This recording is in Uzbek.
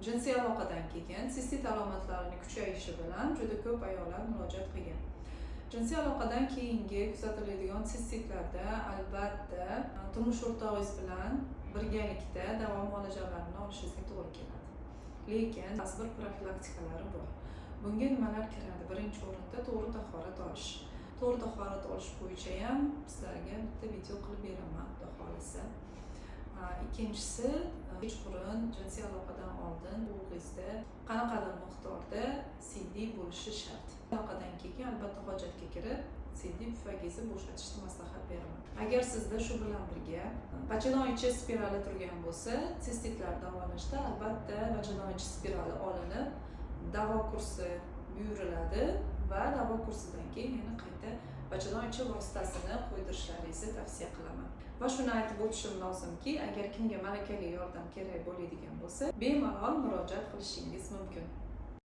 Jinsiy aloqadan keyin sistit alomatlarining kuchayishi bilan juda ko'p ayollar murojaat qilgan. Jinsiy aloqadan keyingi kuzatiladigan sistitlarda albatta turmush o'rtog'ingiz bilan birgalikda davo muolajalarini olishingizga to'g'ri keladi. Lekin ba'zi bir profilaktikalari bor. Bunga nimalar kiradi? Birinchi o'rinda to'g'ri tahorat olish. To'g'ri tahorat olish bo'yicha ham sizlarga bitta video qilib beraman, xudo xolisa. Ikkinchisi, kechqurun jinsiy aloqadan oldin o'g'lingizda qanaqadir miqdorda siddiy bo'lishi shart. Aloqadan keyin albatta hojatga kirib, siddiy pufagingizni bo'shatishni maslahat beraman. Agar sizda shu bilan birga bachadon-ichi spirali turgan bo'lsa, sistitlar davolashda albatta bachadon-ichi spirali olinib, davo kursi buyuriladi va davo kursidan keyin yana qayta bachadon-ichi vositasini qo'ydirishlaringizni tavsiya qilaman. Va shuni aytib o'tishim lozimki, agar kimga malakali yordam kerak bo'ladigan bo'lsa, bemalol murojaat qilishingiz mumkin.